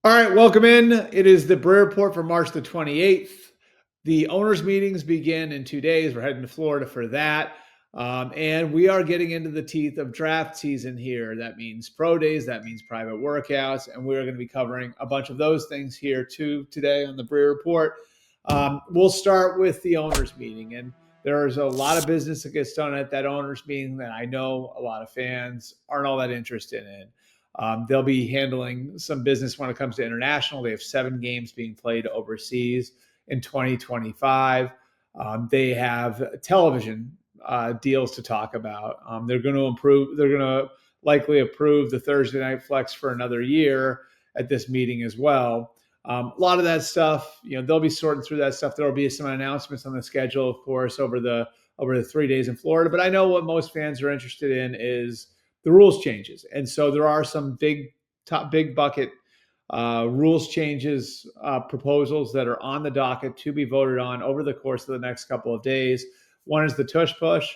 All right, welcome in. It is the Breer Report for March the 28th. The owners' meetings begin in 2 days. We're heading to Florida for that. And we are getting into the teeth of draft season here. That means pro days, that means private workouts, and we're going to be covering a bunch of those things here too today on the Breer Report. We'll start with the owners' meeting, and there's a lot of business that gets done at that owners' meeting that I know a lot of fans aren't all that interested in. They'll be handling some business when it comes to international. They have 7 games being played overseas in 2025. They have television deals to talk about. They're going to improve. They're going to likely approve the Thursday night flex for another year at this meeting as well. A lot of that stuff, they'll be sorting through that stuff. There will be some announcements on the schedule, of course, over the 3 days in Florida. But I know what most fans are interested in is the rules changes. And so there are some big bucket rules changes proposals that are on the docket to be voted on over the course of the next couple of days. One is the tush push.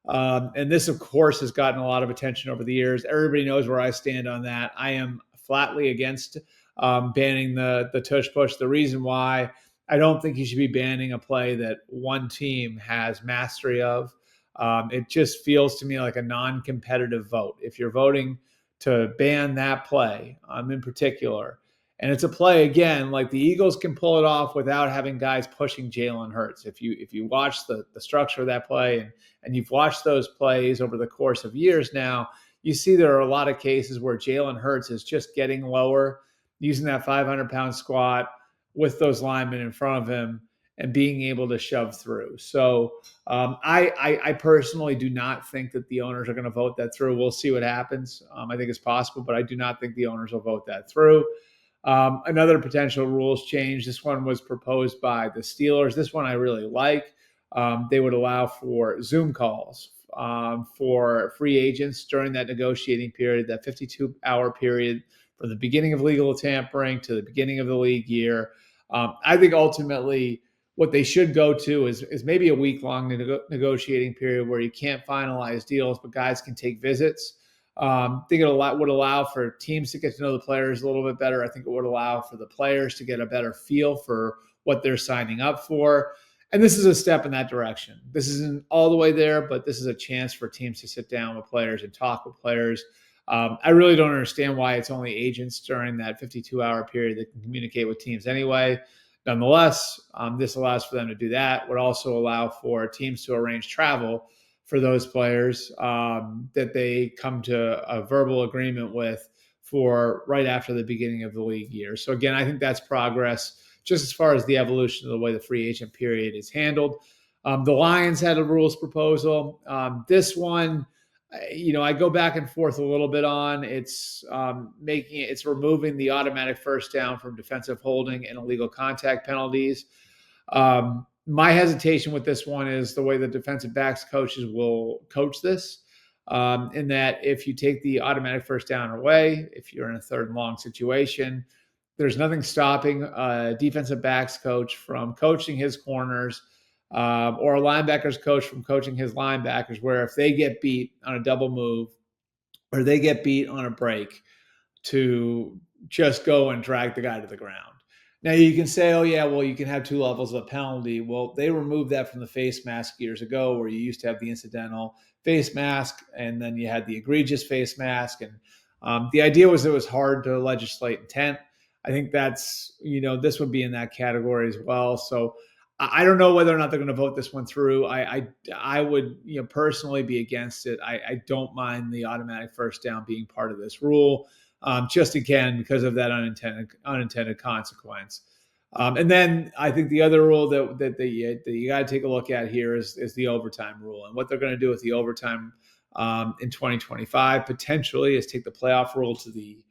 And this, of course, has gotten a lot of attention over the years. Everybody knows where I stand on that. I am flatly against banning the tush push. The reason why, I don't think you should be banning a play that one team has mastery of. It just feels to me like a non-competitive vote. If you're voting to ban that play in particular, and it's a play, again, like the Eagles can pull it off without having guys pushing Jalen Hurts. If you watch the structure of that play and you've watched those plays over the course of years now, you see there are a lot of cases where Jalen Hurts is just getting lower, using that 500-pound squat with those linemen in front of him and being able to shove through. So I personally do not think that the owners are going to vote that through. We'll see what happens. I think it's possible, but I do not think the owners will vote that through. Another potential rules change. This one was proposed by the Steelers. This one I really like. They would allow for Zoom calls for free agents during that negotiating period, that 52-hour period from the beginning of legal tampering to the beginning of the league year. I think ultimately what they should go to is maybe a week-long negotiating period where you can't finalize deals, but guys can take visits. I think would allow for teams to get to know the players a little bit better. I think it would allow for the players to get a better feel for what they're signing up for. And this is a step in that direction. This isn't all the way there, but this is a chance for teams to sit down with players and talk with players. I really don't understand why it's only agents during that 52-hour period that can communicate with teams anyway. Nonetheless, this allows for them to do that. Would also allow for teams to arrange travel for those players that they come to a verbal agreement with for right after the beginning of the league year. So again, I think that's progress just as far as the evolution of the way the free agent period is handled. The Lions had a rules proposal. This one, I go back and forth a little bit on. It's removing the automatic first down from defensive holding and illegal contact penalties. My hesitation with this one is the way the defensive backs coaches will coach this, in that if you take the automatic first down away, if you're in a 3rd and long situation, there's nothing stopping a defensive backs coach from coaching his corners or a linebackers coach from coaching his linebackers, where if they get beat on a double move or they get beat on a break, to just go and drag the guy to the ground. Now you can say, oh yeah, well you can have 2 levels of penalty. Well, they removed that from the face mask years ago, where you used to have the incidental face mask and then you had the egregious face mask. And the idea was it was hard to legislate intent. I think that's, this would be in that category as well. So I don't know whether or not they're going to vote this one through. I would personally be against it. I don't mind the automatic first down being part of this rule. Just again, because of that unintended consequence. And then I think the other rule that you got to take a look at here is the overtime rule. And what they're going to do with the overtime in 2025 potentially is take the playoff rule to the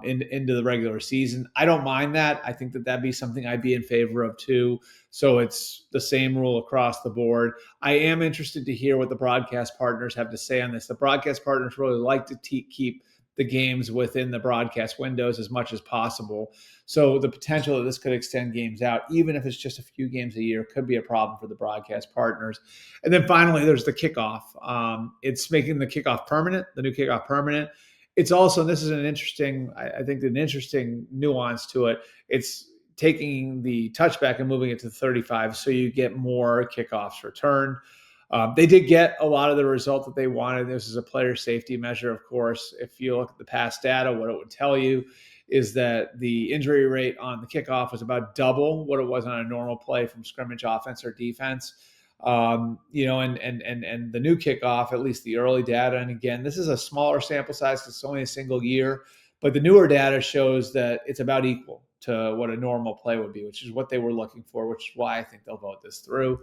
into the regular season. I don't mind that. I think that'd be something I'd be in favor of too. So it's the same rule across the board. I am interested to hear what the broadcast partners have to say on this. The broadcast partners really like to keep the games within the broadcast windows as much as possible. So the potential that this could extend games out, even if it's just a few games a year, could be a problem for the broadcast partners. And then finally, there's the kickoff. It's making the kickoff permanent, the new kickoff permanent. It's also, and this is I think an interesting nuance to it. It's taking the touchback and moving it to 35 so you get more kickoffs returned. They did get a lot of the result that they wanted. This is a player safety measure, of course. If you look at the past data, what it would tell you is that the injury rate on the kickoff was about double what it was on a normal play from scrimmage offense or defense. And the new kickoff, at least the early data, and again, this is a smaller sample size because it's only a single year, but the newer data shows that it's about equal to what a normal play would be, which is what they were looking for, which is why I think they'll vote this through.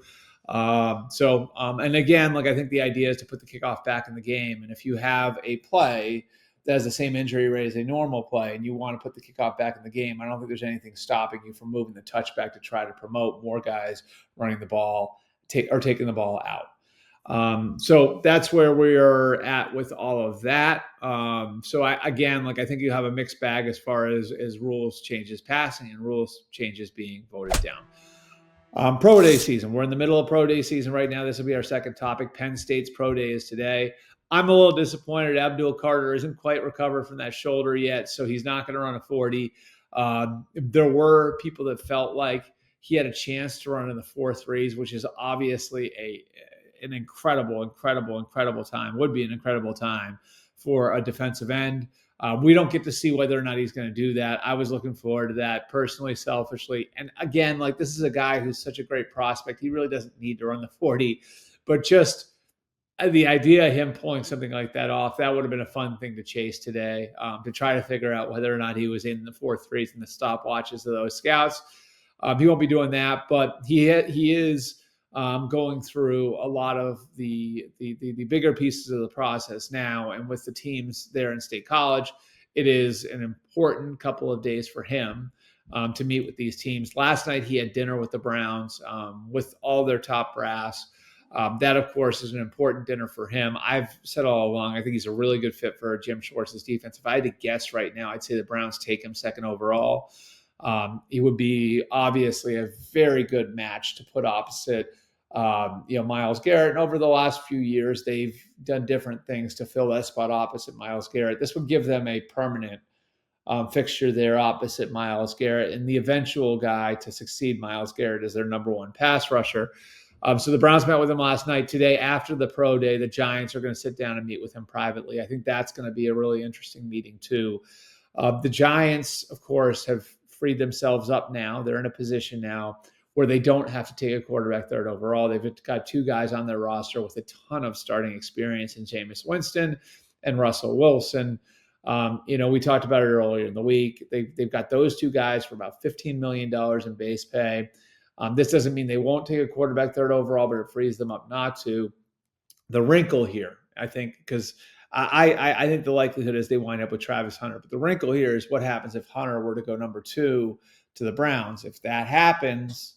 And again, like I think the idea is to put the kickoff back in the game. And if you have a play that has the same injury rate as a normal play and you want to put the kickoff back in the game, I don't think there's anything stopping you from moving the touchback to try to promote more guys running the ball taking the ball out. So that's where we are at with all of that. I think you have a mixed bag as far as rules changes passing and rules changes being voted down. Pro day season. We're in the middle of pro day season right now. This will be our second topic. Penn State's pro day is today. I'm a little disappointed. Abdul Carter isn't quite recovered from that shoulder yet, so he's not going to run a 40. There were people that felt like he had a chance to run in the 4.3s, which is obviously an incredible time, would be an incredible time for a defensive end. We don't get to see whether or not he's going to do that. I was looking forward to that personally, selfishly. And again, like this is a guy who's such a great prospect. He really doesn't need to run the 40, but just the idea of him pulling something like that off, that would have been a fun thing to chase today, to try to figure out whether or not he was in the 4.3s and the stopwatches of those scouts. He won't be doing that, but he is going through a lot of the bigger pieces of the process now. And with the teams there in State College, it is an important couple of days for him to meet with these teams. Last night, he had dinner with the Browns with all their top brass. That, of course, is an important dinner for him. I've said all along, I think he's a really good fit for Jim Schwartz's defense. If I had to guess right now, I'd say the Browns take him second overall. He would be obviously a very good match to put opposite Myles Garrett. And over the last few years, they've done different things to fill that spot opposite Myles Garrett. This would give them a permanent fixture there opposite Myles Garrett, and the eventual guy to succeed Myles Garrett is their number one pass rusher. So the Browns met with him last night. Today, after the pro day, the Giants are going to sit down and meet with him privately. I think that's going to be a really interesting meeting too. The Giants, of course, have freed themselves up now. They're in a position now where they don't have to take a quarterback third overall. They've got two guys on their roster with a ton of starting experience in Jameis Winston and Russell Wilson. We talked about it earlier in the week. They've got those two guys for about $15 million in base pay. This doesn't mean they won't take a quarterback third overall, but it frees them up not to. The wrinkle here, I think, because I think the likelihood is they wind up with Travis Hunter. But the wrinkle here is what happens if Hunter were to go number 2 to the Browns. If that happens,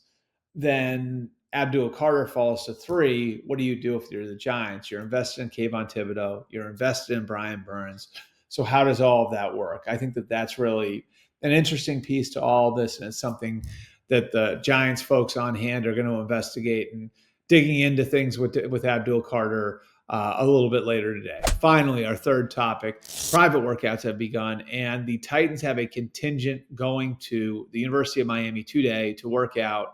then Abdul Carter falls to 3. What do you do if you're the Giants? You're invested in Kayvon Thibodeau. You're invested in Brian Burns. So how does all of that work? I think that that's really an interesting piece to all of this, and it's something that the Giants folks on hand are going to investigate and digging into things with Abdul Carter a little bit later today. Finally, our third topic, private workouts have begun, and the Titans have a contingent going to the University of Miami today to work out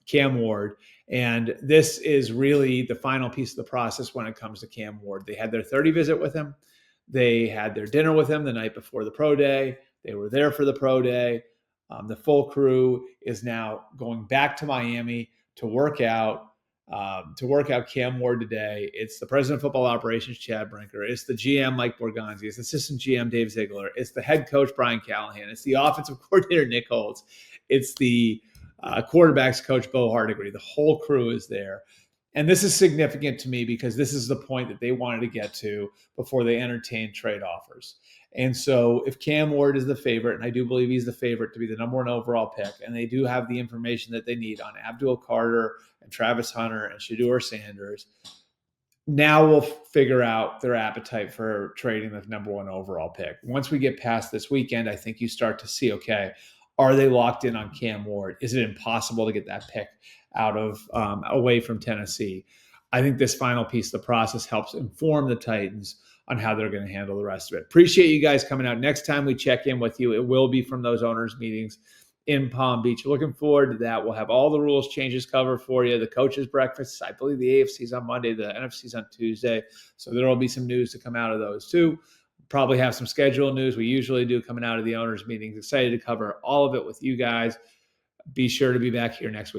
Cam Ward. And this is really the final piece of the process when it comes to Cam Ward. They had their 30 visit with him. They had their dinner with him the night before the pro day. They were there for the pro day. The full crew is now going back to Miami to work out Cam Ward today. It's the president of football operations, Chad Brinker. It's the GM, Mike Borgonzi. It's assistant GM, Dave Ziegler. It's the head coach, Brian Callahan. It's the offensive coordinator, Nick Holtz. It's the quarterbacks coach, Bo Hardigree. The whole crew is there. And this is significant to me because this is the point that they wanted to get to before they entertained trade offers. And so if Cam Ward is the favorite, and I do believe he's the favorite to be the number 1 overall pick, and they do have the information that they need on Abdul Carter and Travis Hunter and Shedeur Sanders, now we'll figure out their appetite for trading the number 1 overall pick. Once we get past this weekend, I think you start to see, okay, are they locked in on Cam Ward? Is it impossible to get that pick out of away from Tennessee? I think this final piece of the process helps inform the Titans on how they're going to handle the rest of it. Appreciate you guys coming out. Next time we check in with you, it will be from those owners meetings in Palm Beach. Looking forward to that. We'll have all the rules changes covered for you. The coaches breakfast, I believe the AFC's on Monday, the NFC's on Tuesday. So there will be some news to come out of those too. Probably have some schedule news we usually do coming out of the owners meetings. Excited to cover all of it with you guys. Be sure to be back here next week.